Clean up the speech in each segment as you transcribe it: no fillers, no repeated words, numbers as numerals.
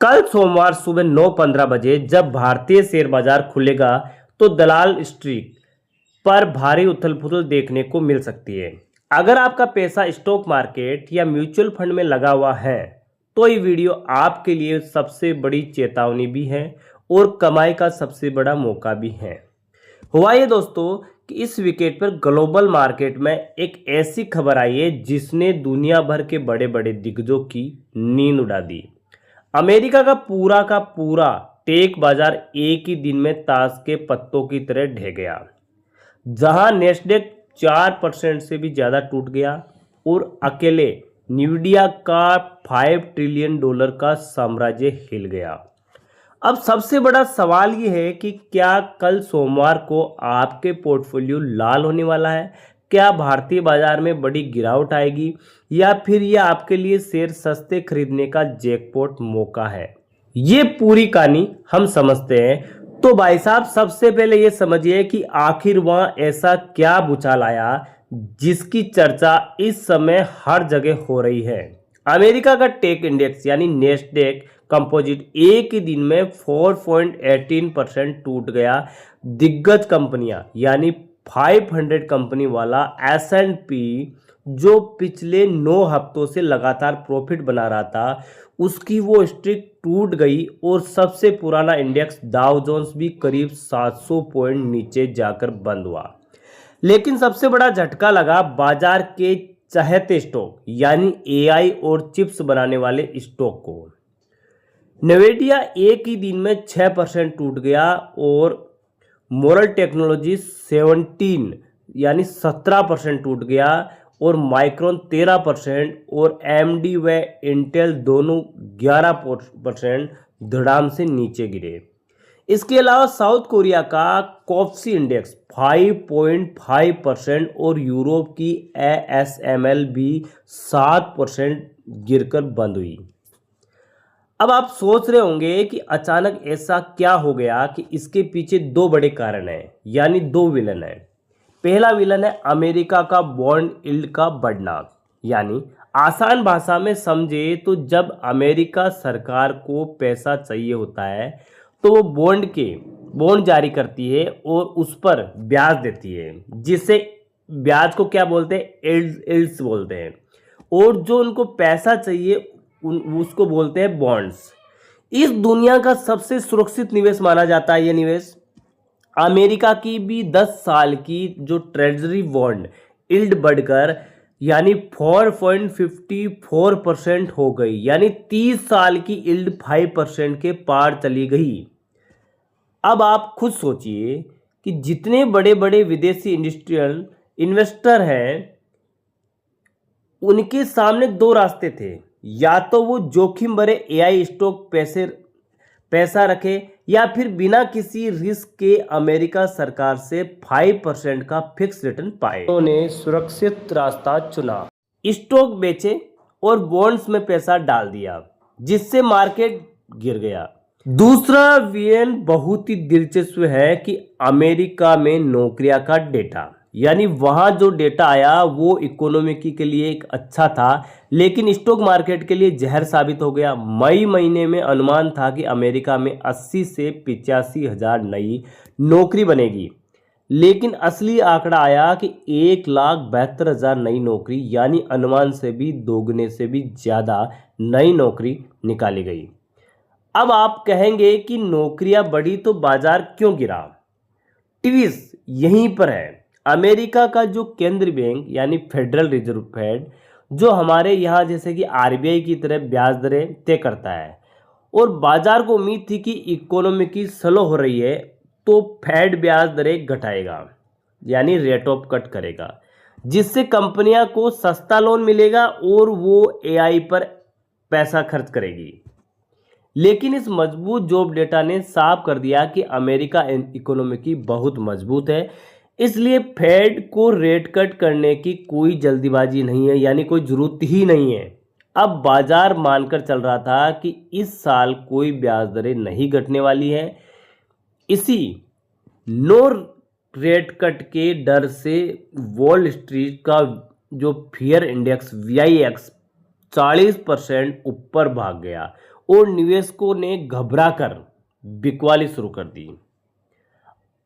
कल सोमवार सुबह 9:15 बजे जब भारतीय शेयर बाजार खुलेगा तो दलाल स्ट्रीट पर भारी उथल-पुथल देखने को मिल सकती है। अगर आपका पैसा स्टॉक मार्केट या म्यूचुअल फंड में लगा हुआ है तो ये वीडियो आपके लिए सबसे बड़ी चेतावनी भी है और कमाई का सबसे बड़ा मौका भी है। हुआ ये दोस्तों कि इस विकेट पर ग्लोबल मार्केट में एक ऐसी खबर आई है जिसने दुनिया भर के बड़े बड़े दिग्गजों की नींद उड़ा दी। अमेरिका का पूरा टेक बाजार एक ही दिन में ताश के पत्तों की तरह ढह गया, जहां नेस्डेक 4% से भी ज़्यादा टूट गया और अकेले न्वीडिया का $5 ट्रिलियन का साम्राज्य हिल गया। अब सबसे बड़ा सवाल ये है कि क्या कल सोमवार को आपके पोर्टफोलियो लाल होने वाला है? क्या भारतीय बाजार में बड़ी गिरावट आएगी या फिर यह आपके लिए शेयर सस्ते खरीदने का जैकपॉट मौका है? ये पूरी कहानी हम समझते हैं। तो भाई साहब, सबसे पहले ये समझिए कि आखिर वहां ऐसा क्या भूचाल आया जिसकी चर्चा इस समय हर जगह हो रही है। अमेरिका का टेक इंडेक्स यानी नेस्डेक कंपोजिट एक ही दिन में 4.18% टूट गया। दिग्गज कंपनियां यानी 500 कंपनी वाला S&P जो पिछले 9 हफ्तों से लगातार प्रॉफिट बना रहा था, उसकी वो स्ट्रिक टूट गई और सबसे पुराना इंडेक्स डाउ जोन्स भी करीब 700 पॉइंट नीचे जाकर बंद हुआ। लेकिन सबसे बड़ा झटका लगा बाजार के चहेते स्टॉक यानी AI और चिप्स बनाने वाले स्टॉक को। नवेडिया एक ही दिन में 6% टूट गया और मोरल टेक्नोलॉजी 17% टूट गया और माइक्रोन 13% और AMD व इंटेल दोनों 11% धड़ाम से नीचे गिरे। इसके अलावा साउथ कोरिया का कॉप्सी इंडेक्स 5.5% और यूरोप की ASML भी 7% गिरकर बंद हुई। अब आप सोच रहे होंगे कि अचानक ऐसा क्या हो गया कि इसके पीछे दो बड़े कारण हैं, यानी दो विलन हैं। पहला विलन है अमेरिका का बॉन्ड यील्ड का बढ़ना, यानी आसान भाषा में समझे तो जब अमेरिका सरकार को पैसा चाहिए होता है तो वो बॉन्ड जारी करती है और उस पर ब्याज देती है, जिससे ब्याज को क्या बोलते हैं, यील्ड्स बोलते हैं। और जो उनको पैसा चाहिए उसको बोलते हैं बॉन्ड्स। इस दुनिया का सबसे सुरक्षित निवेश माना जाता है ये निवेश। अमेरिका की भी 10 साल की जो ट्रेजरी बॉन्ड यील्ड बढ़कर यानी 4.54% हो गई, यानी 30 साल की यील्ड 5% के पार चली गई। अब आप खुद सोचिए कि जितने बड़े बड़े विदेशी इंडस्ट्रियल इन्वेस्टर हैं उनके सामने दो रास्ते थे, या तो वो जोखिम भरे AI स्टॉक पैसा रखे या फिर बिना किसी रिस्क के अमेरिका सरकार से 5% का फिक्स रिटर्न पाए। उन्होंने सुरक्षित रास्ता चुना, स्टॉक बेचे और बॉन्ड्स में पैसा डाल दिया, जिससे मार्केट गिर गया। दूसरा वियन बहुत ही दिलचस्प है कि अमेरिका में नौकरियां का डेटा, यानी वहां जो डेटा आया वो इकोनॉमी के लिए एक अच्छा था लेकिन स्टॉक मार्केट के लिए जहर साबित हो गया। मई महीने में अनुमान था कि अमेरिका में 80 से 85 हजार नई नौकरी बनेगी, लेकिन असली आंकड़ा आया कि 1,72,000 नई नौकरी, यानी अनुमान से भी दोगुने से भी ज़्यादा नई नौकरी निकाली गई। अब आप कहेंगे कि नौकरियां बढ़ी तो बाजार क्यों गिरा? ट्विस्ट यहीं पर है। अमेरिका का जो केंद्रीय बैंक यानी फेडरल रिजर्व फेड, जो हमारे यहाँ जैसे कि RBI की तरह ब्याज दरें तय करता है, और बाजार को उम्मीद थी कि इकोनॉमी की स्लो हो रही है तो फेड ब्याज दरें घटाएगा, यानी रेट ऑफ कट करेगा, जिससे कंपनियां को सस्ता लोन मिलेगा और वो AI पर पैसा खर्च करेगी। लेकिन इस मजबूत जॉब डेटा ने साफ कर दिया कि अमेरिका इकोनॉमी की बहुत मजबूत है, इसलिए फेड को रेट कट करने की कोई जल्दीबाजी नहीं है, यानी कोई ज़रूरत ही नहीं है। अब बाजार मानकर चल रहा था कि इस साल कोई ब्याज दरें नहीं घटने वाली है। इसी नो रेट कट के डर से वॉल स्ट्रीट का जो फियर इंडेक्स VIX 40% ऊपर भाग गया और निवेशकों ने घबराकर बिकवाली शुरू कर दी।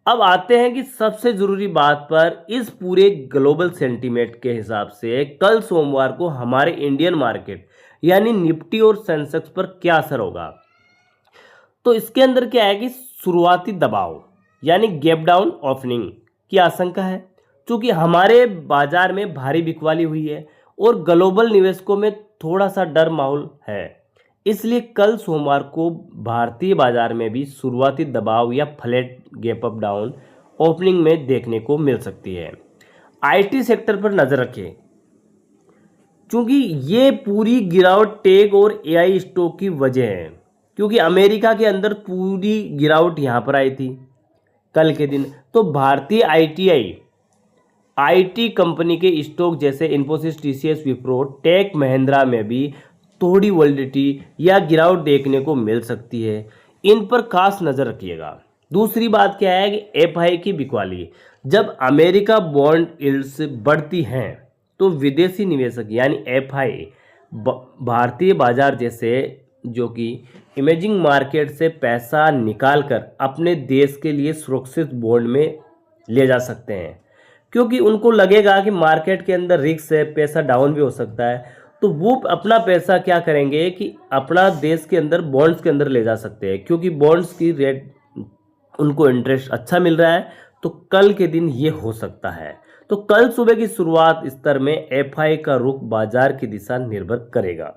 अब आते हैं कि सबसे जरूरी बात पर। इस पूरे ग्लोबल सेंटीमेंट के हिसाब से कल सोमवार को हमारे इंडियन मार्केट यानी निफ्टी और सेंसेक्स पर क्या असर होगा। तो इसके अंदर क्या है कि शुरुआती दबाव यानी गैप डाउन ओपनिंग की आशंका है, क्योंकि हमारे बाजार में भारी बिकवाली हुई है और ग्लोबल निवेशकों में थोड़ा सा डर माहौल है। इसलिए कल सोमवार को भारतीय बाजार में भी शुरुआती दबाव या flat gap up down opening में देखने को मिल सकती है। आईटी सेक्टर पर नजर रखें, क्योंकि ये पूरी गिरावट टेक और एआई स्टॉक की वजह है, क्योंकि अमेरिका के अंदर पूरी गिरावट यहाँ पर आई थी कल के दिन। तो भारतीय आईटी कंपनी के स्टॉक जैसे इन्फोसिस, टीसीएस, विप्रो, टेक महिंद्रा में भी थोड़ी वोलेटिलिटी या गिरावट देखने को मिल सकती है। इन पर खास नज़र रखिएगा। दूसरी बात क्या है कि एफआई की बिकवाली। जब अमेरिका बॉन्ड यील्ड्स बढ़ती हैं तो विदेशी निवेशक यानी एफआई भारतीय बाजार जैसे जो कि इमर्जिंग मार्केट से पैसा निकालकर अपने देश के लिए सुरक्षित बॉन्ड में ले जा सकते हैं, क्योंकि उनको लगेगा कि मार्केट के अंदर रिस्क है, पैसा डाउन भी हो सकता है। तो वो अपना पैसा क्या करेंगे कि अपना देश के अंदर बॉन्ड्स के अंदर ले जा सकते हैं, क्योंकि बॉन्ड्स की रेट उनको इंटरेस्ट अच्छा मिल रहा है। तो कल के दिन ये हो सकता है। तो कल सुबह की शुरुआत स्तर में एफआई का रुख बाजार की दिशा निर्भर करेगा।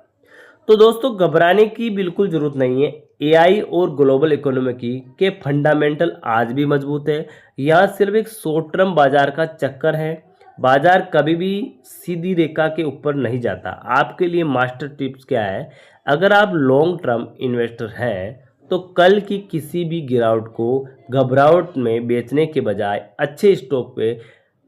तो दोस्तों घबराने की बिल्कुल जरूरत नहीं है। एआई और ग्लोबल इकोनॉमी के फंडामेंटल आज भी मजबूत है। यहाँ सिर्फ एक शॉर्ट टर्म बाजार का चक्कर है। बाजार कभी भी सीधी रेखा के ऊपर नहीं जाता। आपके लिए मास्टर टिप्स क्या है, अगर आप लॉन्ग टर्म इन्वेस्टर हैं तो कल की किसी भी गिरावट को घबराहट में बेचने के बजाय अच्छे स्टॉक पे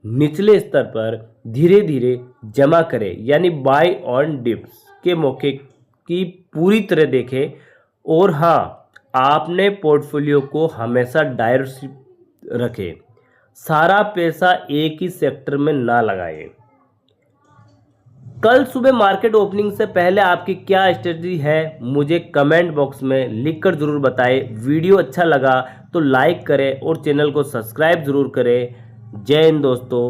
निचले स्तर पर धीरे धीरे जमा करें, यानी बाय ऑन डिप्स के मौके की पूरी तरह देखें। और हाँ, आपने पोर्टफोलियो को हमेशा डाइवर्सिफाई रखें, सारा पैसा एक ही सेक्टर में ना लगाएं। कल सुबह मार्केट ओपनिंग से पहले आपकी क्या स्ट्रेटजी है, मुझे कमेंट बॉक्स में लिखकर ज़रूर बताएं। वीडियो अच्छा लगा तो लाइक करें और चैनल को सब्सक्राइब ज़रूर करें। जय हिंद दोस्तों।